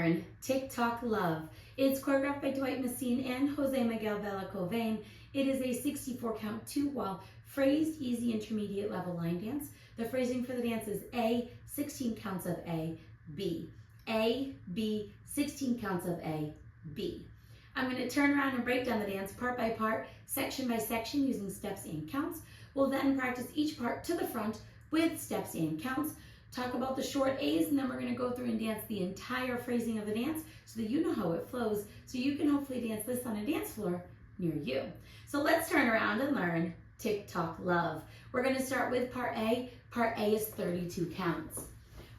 learn TikTok Love. It's choreographed by Dwight and Miguel Belloque Vane. It is a 64 count 2-wall phrased easy intermediate level line dance. The phrasing for the dance is A, 16 counts of A, B, 16 counts of A, B. I'm going to turn around and break down the dance part by part, section by section using steps and counts. We'll then practice each part to the front with steps and counts, talk about the short A's, and then we're going to go through and dance the entire phrasing of the dance so that you know how it flows, so you can hopefully dance this on a dance floor near you. So let's turn around and learn TikTok Love. We're going to start with part A. Part A is 32 counts.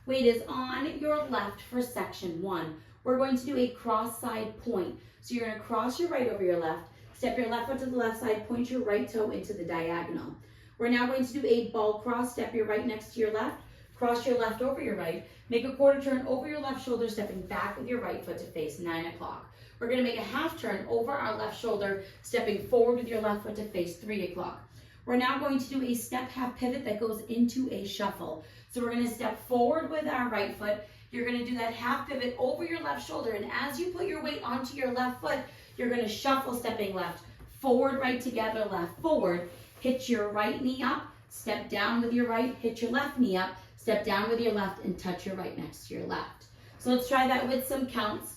Weight is on your left for section 1. We're going to do a cross side point. So you're going to cross your right over your left, step your left foot to the left side, point your right toe into the diagonal. We're now going to do a ball cross, step your right next to your left, cross your left over your right, make a quarter turn over your left shoulder, stepping back with your right foot to face 9 o'clock. We're going to make a half turn over our left shoulder, stepping forward with your left foot to face 3 o'clock. We're now going to do a step half pivot that goes into a shuffle. So we're going to step forward with our right foot. You're going to do that half pivot over your left shoulder, and as you put your weight onto your left foot, you're going to shuffle, stepping left, forward, right together, left, forward. Hit your right knee up, step down with your right, hit your left knee up, step down with your left, and touch your right next to your left. So let's try that with some counts.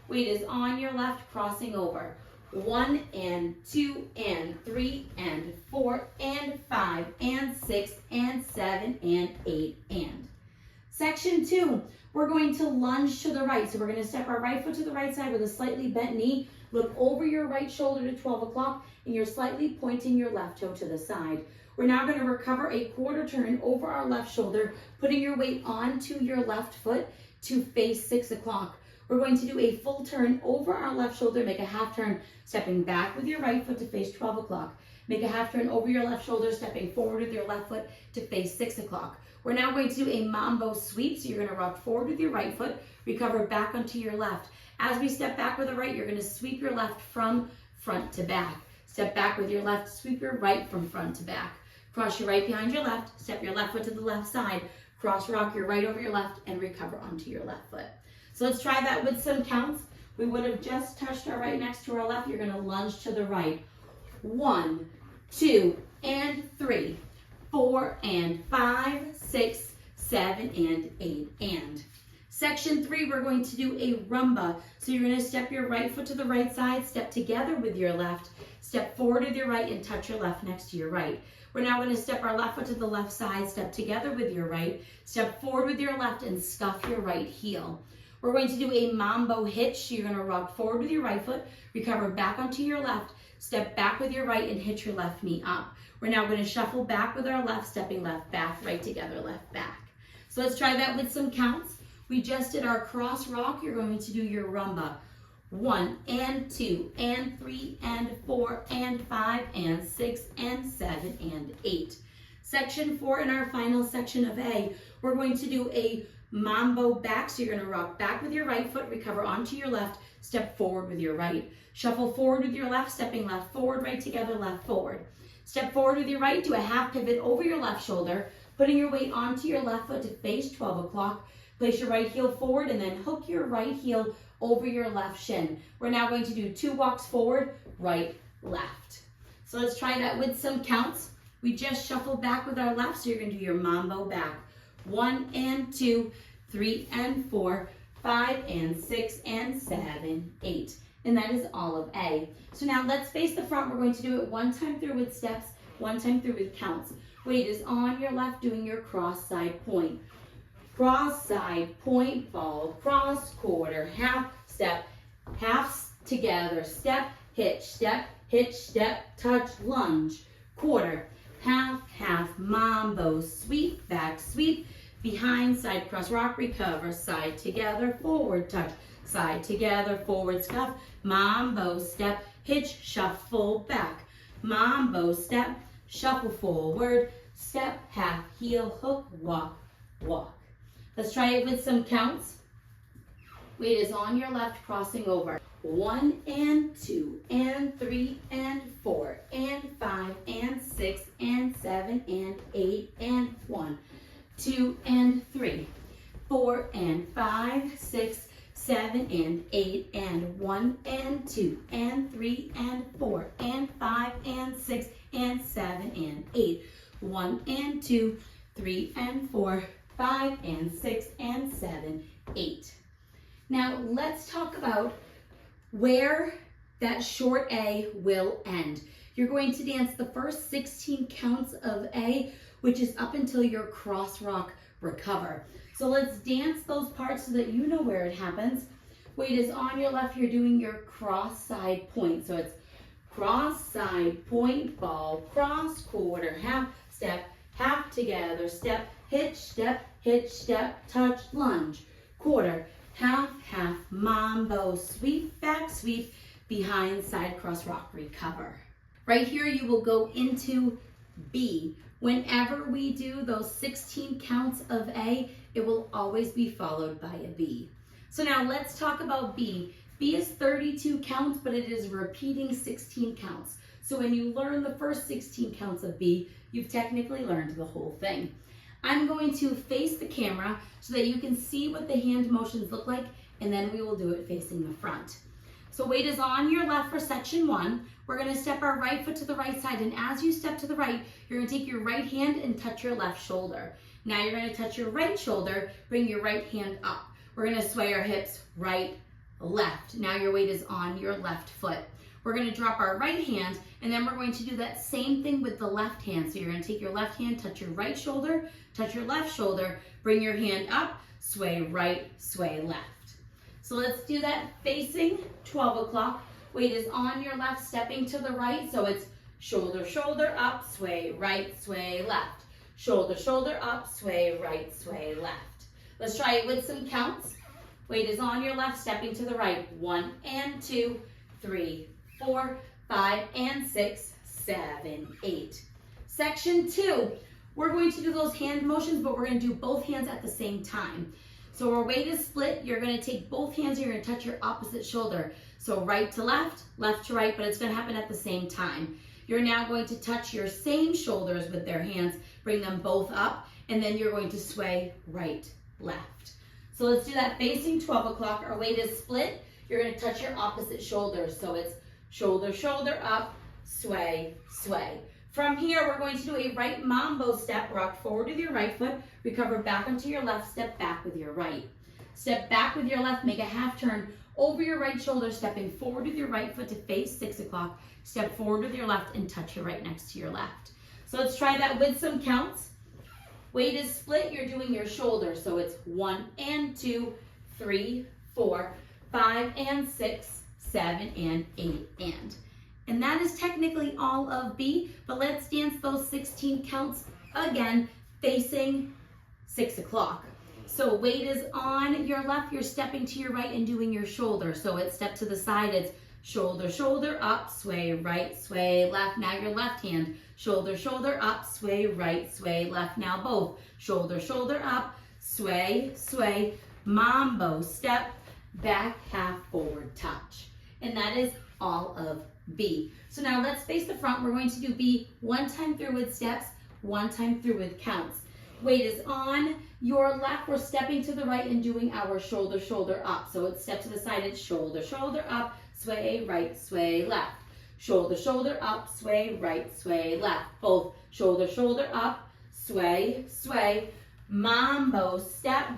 Weight is on your left, crossing over. 1 and 2 and 3 and 4 and 5 and 6 and 7 and 8 and. Section 2, we're going to lunge to the right. So we're going to step our right foot to the right side with a slightly bent knee, look over your right shoulder to 12 o'clock, and you're slightly pointing your left toe to the side. We're now going to recover a quarter turn over our left shoulder, putting your weight onto your left foot to face 6 o'clock. We're going to do a full turn over our left shoulder, make a half turn, stepping back with your right foot to face 12 o'clock. Make a half turn over your left shoulder, stepping forward with your left foot to face 6 o'clock. We're now going to do a mambo sweep. So you're going to rock forward with your right foot, recover back onto your left. As we step back with the right, you're going to sweep your left from front to back. Step back with your left, sweep your right from front to back. Cross your right behind your left, step your left foot to the left side, cross rock your right over your left, and recover onto your left foot. So let's try that with some counts. We would have just touched our right next to our left. You're going to lunge to the right. 1, 2, and 3, 4, and 5, 6, 7, and 8, and. Section 3, we're going to do a rumba. So you're going to step your right foot to the right side, step together with your left, step forward with your right, and touch your left next to your right. We're now going to step our left foot to the left side, step together with your right, step forward with your left, and scuff your right heel. We're going to do a mambo hitch. You're going to rock forward with your right foot, recover back onto your left, step back with your right, and hit your left knee up. We're now going to shuffle back with our left, stepping left, back, right together, left, back. So let's try that with some counts. We just did our cross rock. You're going to do your rumba. 1 and 2 and 3 and 4 and 5 and 6 and 7 and 8. Section 4, in our final section of A, we're going to do a mambo back. So you're going to rock back with your right foot, recover onto your left, step forward with your right. Shuffle forward with your left, stepping left, forward, right together, left, forward. Step forward with your right, do a half pivot over your left shoulder, putting your weight onto your left foot to face 12 o'clock. Place your right heel forward and then hook your right heel over your left shin. We're now going to do 2 walks forward, right, left. So let's try that with some counts. We just shuffled back with our left, so you're going to do your mambo back. 1 and 2, 3 and 4, 5 and 6 and 7, 8. And that is all of A. So now let's face the front. We're going to do it 1 time through with steps, 1 time through with counts. Weight is on your left, doing your cross side point. Cross side point, fall, cross, quarter, half, step, half together, step, step, touch, lunge, quarter, half, mambo, sweep, back, sweep, behind, side, cross, rock, recover, side, together, forward, touch, side, together, forward, scuff, mambo, step, hitch, shuffle, back, mambo, step, shuffle forward, step, half, heel, hook, walk, walk. Let's try it with some counts. Weight is on your left, crossing over. 1 and 2 and 3 and 4 and 5 and 6 and 7 and 8 and 1, 2 and 3, 4 and 5, 6, 7 6 and 7 and 8. 1 and 2, 3 and 4, 5 and 6 and 7, 8. Now let's talk about where that short A will end. You're going to dance the first 16 counts of A, which is up until your cross rock recover. So let's dance those parts so that you know where it happens. Weight is on your left, you're doing your cross side point. So it's cross side point, ball, cross, quarter, half, step, half together, step, hitch, step, touch, lunge, quarter, half, half, mambo, sweep, back, sweep, behind, side, cross, rock, recover. Right here, you will go into B. Whenever we do those 16 counts of A, it will always be followed by a B. So now let's talk about B. B is 32 counts, but it is repeating 16 counts. So when you learn the first 16 counts of B, you've technically learned the whole thing. I'm going to face the camera so that you can see what the hand motions look like, and then we will do it facing the front. So weight is on your left for section 1. We're going to step our right foot to the right side, and as you step to the right, you're going to take your right hand and touch your left shoulder. Now you're going to touch your right shoulder, bring your right hand up. We're going to sway our hips right, left. Now your weight is on your left foot. We're going to drop our right hand, and then we're going to do that same thing with the left hand. So you're going to take your left hand, touch your right shoulder, touch your left shoulder, bring your hand up, sway right, sway left. So let's do that facing 12 o'clock. Weight is on your left, stepping to the right. So it's shoulder, shoulder, up, sway right, sway left. Shoulder, shoulder, up, sway right, sway left. Let's try it with some counts. Weight is on your left, stepping to the right. 1 and 2, 3, 4, 5 and 6, 7, 8. Section 2, we're going to do those hand motions, but we're going to do both hands at the same time. So our weight is split. You're going to take both hands, you're going to touch your opposite shoulder. So right to left, left to right, but it's going to happen at the same time. You're now going to touch your same shoulders with their hands, bring them both up, and then you're going to sway right, left. So let's do that facing 12 o'clock. Our weight is split. You're going to touch your opposite shoulder. So it's shoulder, shoulder, up, sway, sway. From here, we're going to do a right mambo step. Rock forward with your right foot, recover back onto your left, step back with your right. Step back with your left, make a half turn over your right shoulder, stepping forward with your right foot to face 6 o'clock. Step forward with your left and touch your right next to your left. So let's try that with some counts. Weight is split, you're doing your shoulder. So it's 1 and 2, 3, 4, 5 and 6, 7 and 8 and that is technically all of B, but let's dance those 16 counts again, facing 6 o'clock. So weight is on your left, you're stepping to your right and doing your shoulder. So it's step to the side, it's shoulder, shoulder, up, sway right, sway left. Now your left hand, shoulder, shoulder, up, sway right, sway left. Now both, shoulder, shoulder, up, sway, sway, mambo, step, back, half, forward, touch. And that is all of B. So now let's face the front. We're going to do B one time through with steps, one time through with counts. Weight is on your left. We're stepping to the right and doing our shoulder, shoulder up. So it's step to the side. It's shoulder, shoulder up, sway right, sway left. Shoulder, shoulder up, sway right, sway left. Both shoulder, shoulder up, sway, sway, mambo step,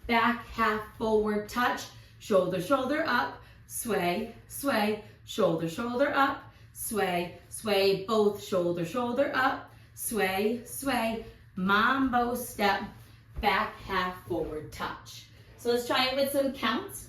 back, half, forward, touch. Shoulder, shoulder up, sway, sway, shoulder, shoulder up, sway, sway, both shoulder, shoulder up, sway, sway, mambo step, back, half, forward, touch. So let's try it with some counts.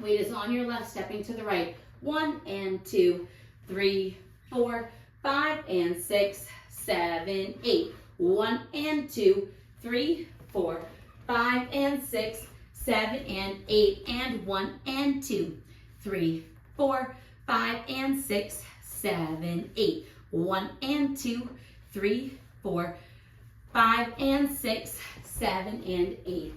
Weight is on your left, stepping to the right. 1 and 2, 3, 4, 5 and 6, 7, 8. 1 and 2, 3, 4, 5 and 6, 7 and 8. And 1 and 2, 3, 4, 5 and 6, 7, 8. 1 and 2, 3, 4, 5 and 6, 7 and 8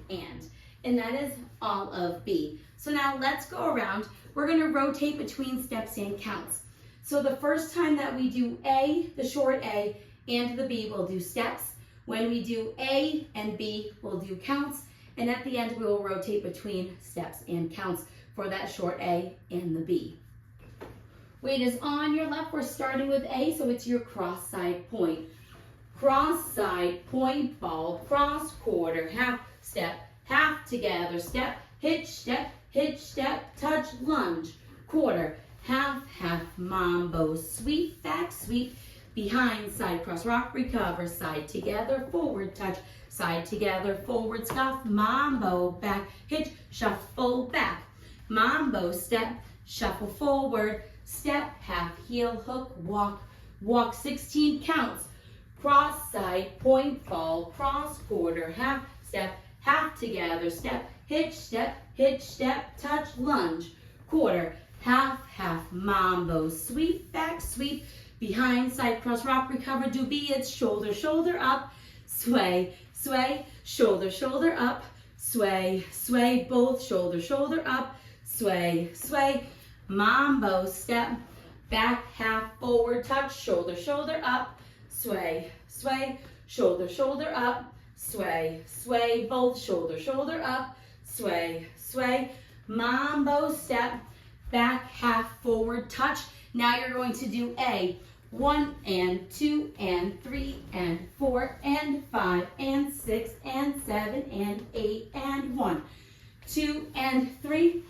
and that is all of B. So now let's go around. We're going to rotate between steps and counts. So the first time that we do A, the short A, and the B, we'll do steps. When we do A and B, we'll do counts. And at the end, we will rotate between steps and counts for that short A and the B. Weight is on your left. We're starting with A, so it's your cross side point. Cross side point, ball, cross, quarter, half together, step, hitch, touch, lunge, quarter, half, mambo, sweep, back, sweep, behind, side, cross, rock, recover, side together, forward, touch, side together, forward, scuff, mambo, back, hitch, shuffle, back, mambo, step, shuffle forward, step, half, heel, hook, walk 16 counts, cross, side, point, ball, cross, quarter, half together, step, hitch, touch, lunge, quarter, half, mambo, sweep, back, sweep, behind, side, cross, rock, recover, do B, it's shoulder, up, sway, shoulder, up, sway, both, shoulder, up, sway, mambo, step, back, half, forward, touch, shoulder, up, sway, shoulder, up, sway, both, shoulder, up, sway, mambo, step, back, half, forward, touch. Now you're going to do A, 1 and 2 and 3 and 4 and 5 and 6 and 7 and 8 and 1, 2 and 3,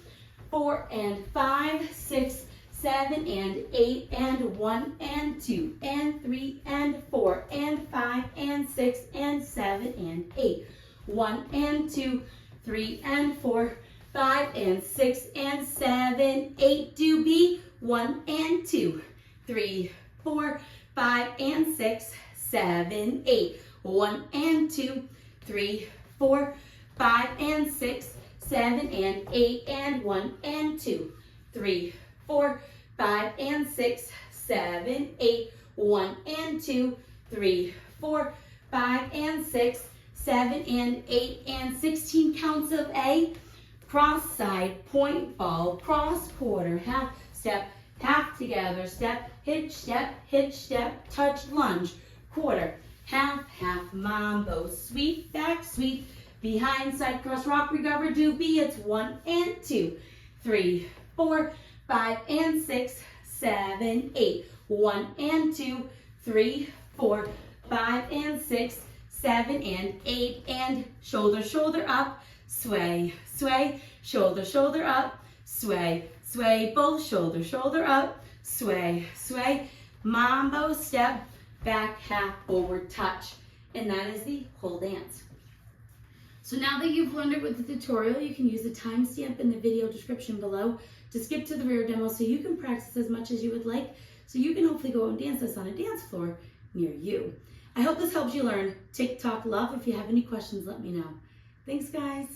4 and 5, 6, 7 and 8 and 1 and 2 and 3 and 4 and 5 and 6 and 7 and 8, 1 and 2, 3 and 4, 5 and 6 and 7, 8, do B, 1 and 2, 3, 4, 5 and 6, 7, 8, 1 and 2, 3, 4, 5 and 6, 7 and 8 and 1 and 2, 3, 4, 5 and 6, 7, 8, 1 and 2, 3, 4, 5 and 6, 7 and 8 and 16 counts of A, cross side, point, ball, cross, quarter, half together, step, hitch, touch, lunge, quarter, half, mambo, sweep, back, sweep, behind, side, cross, rock, recover, do B, it's 1 and 2, 3, 4, 5 and 6, 7, 8, 1 and 2, 3, 4, 5 and 6, 7 and 8, and shoulder, up, sway, shoulder, up, sway, both, shoulder, up, sway, mambo, step, back, half, forward, touch. And that is the whole dance. So now that you've learned it with the tutorial, you can use the timestamp in the video description below to skip to the rear demo so you can practice as much as you would like, so you can hopefully go and dance this on a dance floor near you. I hope this helps you learn TikTok love. If you have any questions, let me know. Thanks, guys.